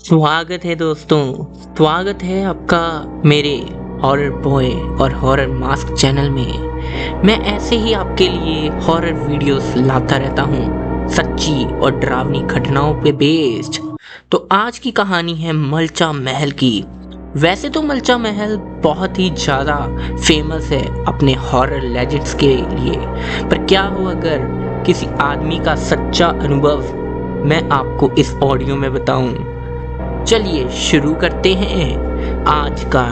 स्वागत है दोस्तों। स्वागत है आपका मेरे हॉरर बॉय और हॉरर मास्क चैनल में। मैं ऐसे ही आपके लिए हॉरर वीडियोस लाता रहता हूँ, सच्ची और डरावनी घटनाओं पे बेस्ड। तो आज की कहानी है मलचा महल की। वैसे तो मलचा महल बहुत ही ज़्यादा फेमस है अपने हॉरर लेजेंड्स के लिए, पर क्या हो अगर किसी आदमी का सच्चा अनुभव मैं आपको इस ऑडियो में बताऊं। चलिए शुरू करते हैं आज का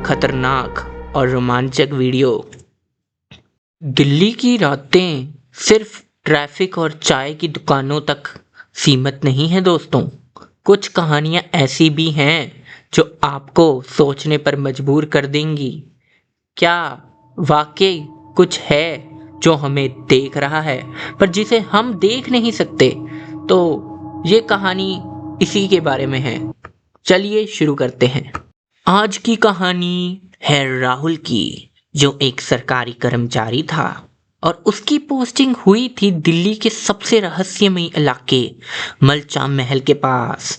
खतरनाक और रोमांचक वीडियो। दिल्ली की रातें सिर्फ ट्रैफिक और चाय की दुकानों तक सीमित नहीं है दोस्तों। कुछ कहानियां ऐसी भी हैं जो आपको सोचने पर मजबूर कर देंगी। क्या वाकई कुछ है जो हमें देख रहा है पर जिसे हम देख नहीं सकते? तो ये कहानी इसी के बारे में है। चलिए शुरू करते हैं। आज की कहानी है राहुल की, जो एक सरकारी कर्मचारी था और उसकी पोस्टिंग हुई थी दिल्ली के सबसे रहस्यमयी इलाके मलचा महल के पास।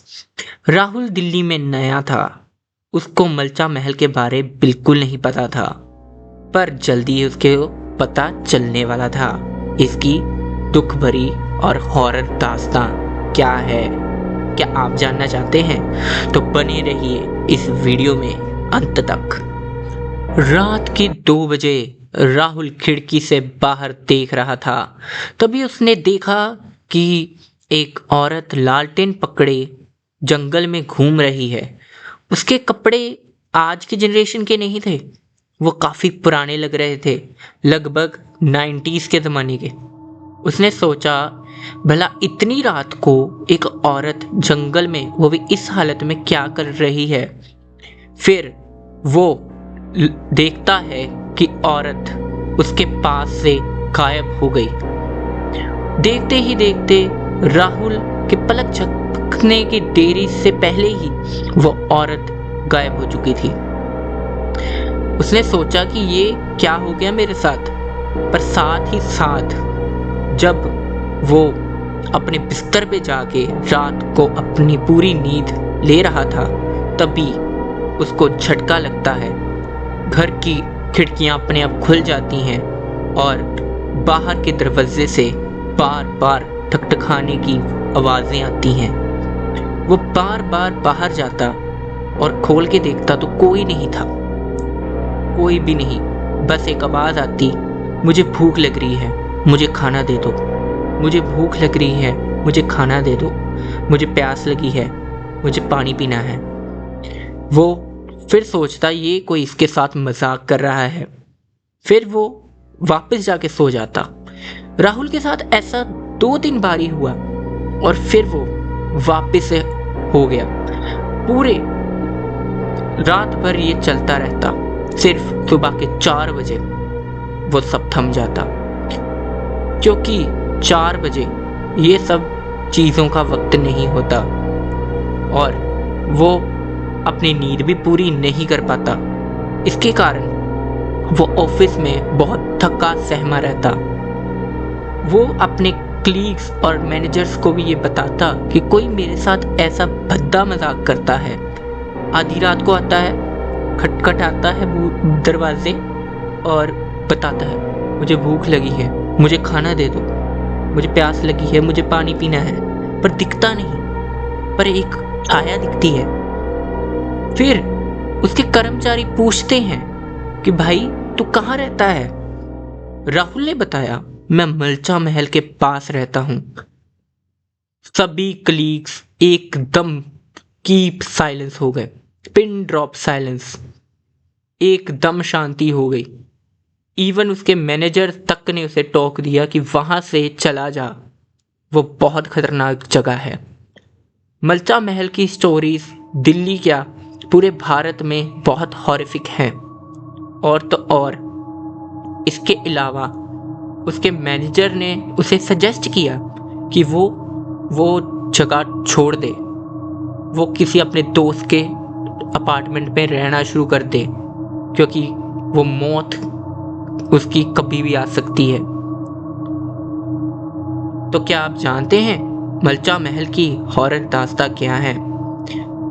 राहुल दिल्ली में नया था, उसको मलचा महल के बारे बिल्कुल नहीं पता था, पर जल्दी उसके पता चलने वाला था। इसकी दुख भरी और हॉरर दास्तां क्या है, क्या आप जानना चाहते हैं? तो बने रहिए इस वीडियो में अंत तक। रात के 2 बजे राहुल खिड़की से बाहर देख रहा था। तभी उसने देखा कि एक औरत लालटेन पकड़े जंगल में घूम रही है। उसके कपड़े आज के जनरेशन के नहीं थे, वो काफी पुराने लग रहे थे, लगभग 90s के ज़माने के। उसने सोचा, भला इतनी रात को एक औरत जंगल में, वो भी इस हालत में, क्या कर रही है? फिर वो देखता है कि औरत उसके पास से गायब हो गई। देखते ही देखते राहुल के पलक झपकने की देरी से पहले ही वो औरत गायब हो चुकी थी। उसने सोचा कि ये क्या हो गया मेरे साथ, पर साथ ही साथ जब वो अपने बिस्तर पे जाके रात को अपनी पूरी नींद ले रहा था, तभी उसको झटका लगता है। घर की खिड़कियां अपने आप खुल जाती हैं और बाहर के दरवाजे से बार बार ठकठकाने की आवाज़ें आती हैं। वो बार बार बाहर जाता और खोल के देखता तो कोई नहीं था, कोई भी नहीं। बस एक आवाज़ आती, मुझे भूख लग रही है, मुझे खाना दे दो, मुझे भूख लग रही है, मुझे खाना दे दो, मुझे प्यास लगी है, मुझे पानी पीना है। वो फिर सोचता ये कोई इसके साथ मजाक कर रहा है। फिर वो वापस जाके सो जाता। राहुल के साथ ऐसा 2-3 बारी हुआ और फिर वो वापस से हो गया। पूरे रात भर ये चलता रहता। सिर्फ सुबह के 4 बजे वो सब थम जाता, क्योंकि 4 बजे ये सब चीज़ों का वक्त नहीं होता और वो अपनी नींद भी पूरी नहीं कर पाता। इसके कारण वो ऑफिस में बहुत थका सहमा रहता। वो अपने कलीग्स और मैनेजर्स को भी ये बताता कि कोई मेरे साथ ऐसा भद्दा मजाक करता है। आधी रात को आता है, खटखटाता है दरवाजे और बताता है, मुझे भूख लगी है, मुझे खाना दे दो, मुझे प्यास लगी है, मुझे पानी पीना है। पर दिखता नहीं, पर एक छाया दिखती है। फिर उसके कर्मचारी पूछते हैं कि भाई तू कहाँ रहता है? राहुल ने बताया, मैं मलचा महल के पास रहता हूँ। सभी कलीग्स एकदम कीप साइलेंस हो गए, पिन ड्रॉप साइलेंस, एकदम शांति हो गई। इवन उसके मैनेजर तक ने उसे टोक दिया कि वहां से चला जा, वो बहुत खतरनाक जगह है। मलचा महल की स्टोरीज दिल्ली क्या पूरे भारत में बहुत हॉरिफिक हैं। और तो और इसके अलावा उसके मैनेजर ने उसे सजेस्ट किया कि वो जगह छोड़ दे, वो किसी अपने दोस्त के अपार्टमेंट में रहना शुरू कर दे, क्योंकि वो मौत उसकी कभी भी आ सकती है। तो क्या आप जानते हैं मलचा महल की हॉरर दास्तां क्या है?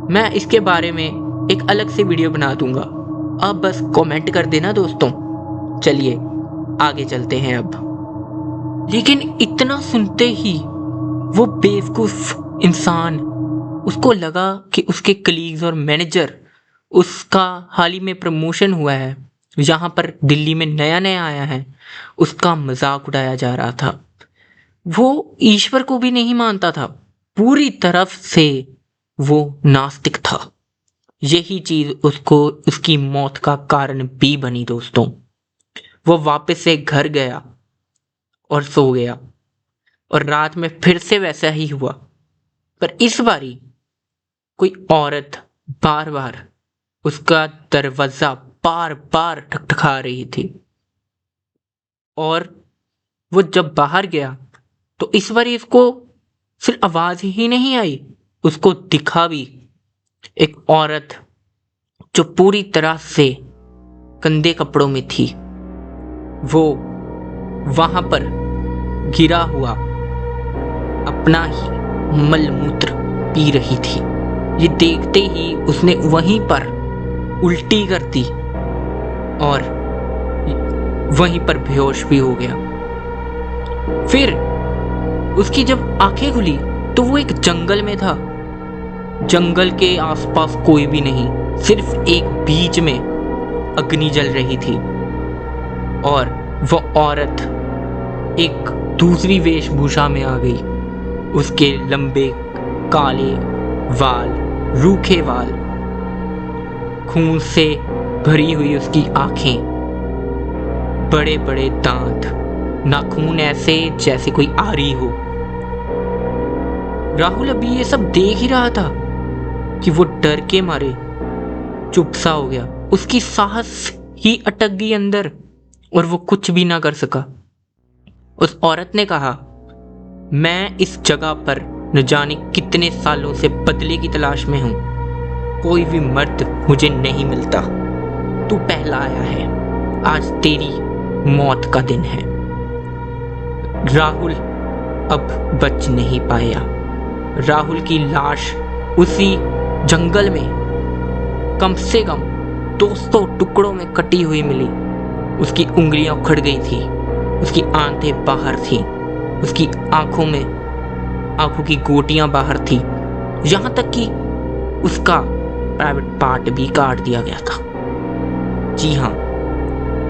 मैं इसके बारे में एक अलग से वीडियो बना दूंगा, आप बस कमेंट कर देना दोस्तों। चलिए आगे चलते हैं अब। लेकिन इतना सुनते ही वो बेवकूफ इंसान, उसको लगा कि उसके कलीग्स और मैनेजर, उसका हाल ही में प्रमोशन हुआ है, यहाँ पर दिल्ली में नया नया आया है, उसका मजाक उड़ाया जा रहा था। वो ईश्वर को भी नहीं मानता था, पूरी तरफ से वो नास्तिक था। यही चीज उसको उसकी मौत का कारण भी बनी दोस्तों। वो वापस से घर गया और सो गया, और रात में फिर से वैसा ही हुआ, पर इस बारी कोई औरत बार बार उसका दरवाजा बार बार ठकठका रही थी। और वो जब बाहर गया तो इस बार इसको सिर्फ आवाज ही नहीं आई, उसको दिखा भी एक औरत जो पूरी तरह से गंदे कपड़ों में थी। वो वहां पर गिरा हुआ अपना ही मलमूत्र पी रही थी। ये देखते ही उसने वहीं पर उल्टी कर दी और वहीं पर बेहोश भी हो गया। फिर उसकी जब आंखें खुली तो वो एक जंगल में था। जंगल के आसपास कोई भी नहीं, सिर्फ एक बीच में अग्नि जल रही थी, और वो औरत एक दूसरी वेशभूषा में आ गई। उसके लंबे काले वाल, रूखे वाल, खून से भरी हुई उसकी आंखें, बड़े बड़े दांत, नाखून ऐसे जैसे कोई आरी हो। राहुल अभी ये सब देख ही रहा था कि वो डर के मारे चुप सा हो गया। उसकी सांस ही अटक गई अंदर और वो कुछ भी ना कर सका। उस औरत ने कहा, मैं इस जगह पर न जाने कितने सालों से बदले की तलाश में हूं, कोई भी मर्द मुझे नहीं मिलता, तू पहला आया है, आज तेरी मौत का दिन है। राहुल अब बच नहीं पाया। राहुल की लाश उसी जंगल में कम से कम 200 टुकड़ों में कटी हुई मिली। उसकी उंगलियां उखड़ गई थी, उसकी आंखें बाहर थी, उसकी आंखों की गोटियां बाहर थी, यहां तक कि उसका प्राइवेट पार्ट भी काट दिया गया था। जी हाँ,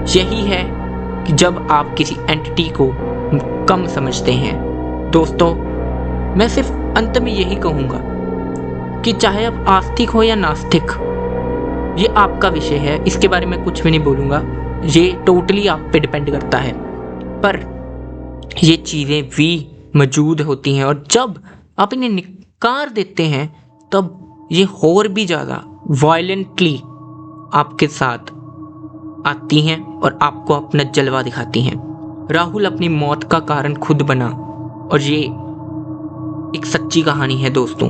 यही है कि जब आप किसी एंटिटी को कम समझते हैं। दोस्तों, मैं सिर्फ अंत में यही कहूंगा कि चाहे आप आस्तिक हो या नास्तिक, ये आपका विषय है, इसके बारे में कुछ भी नहीं बोलूंगा, ये टोटली आप पे डिपेंड करता है। पर ये चीज़ें भी मौजूद होती हैं, और जब आप इन्हें निकार देते हैं तब ये और भी ज़्यादा वायलेंटली आपके साथ आती हैं और आपको अपना जलवा दिखाती हैं। राहुल अपनी मौत का कारण खुद बना, और ये एक सच्ची कहानी है दोस्तों,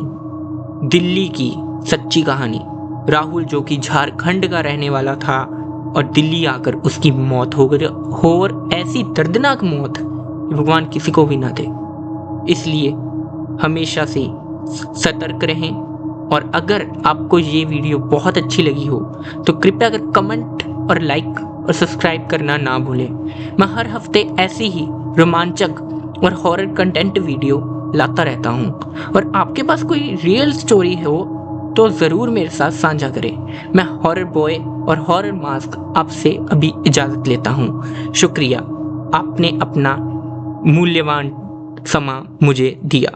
दिल्ली की सच्ची कहानी। राहुल जो कि झारखंड का रहने वाला था और दिल्ली आकर उसकी मौत हो गई, और ऐसी दर्दनाक मौत कि भगवान किसी को भी ना दे। इसलिए हमेशा से सतर्क रहें, और अगर आपको ये वीडियो बहुत अच्छी लगी हो तो कृपया कर कमेंट और लाइक और सब्सक्राइब करना ना भूलें। मैं हर हफ्ते ऐसी ही रोमांचक और हॉरर कंटेंट वीडियो लाता रहता हूँ, और आपके पास कोई रियल स्टोरी हो तो ज़रूर मेरे साथ साझा करें। मैं हॉरर बॉय और हॉरर मास्क आपसे अभी इजाज़त लेता हूँ। शुक्रिया, आपने अपना मूल्यवान समय मुझे दिया।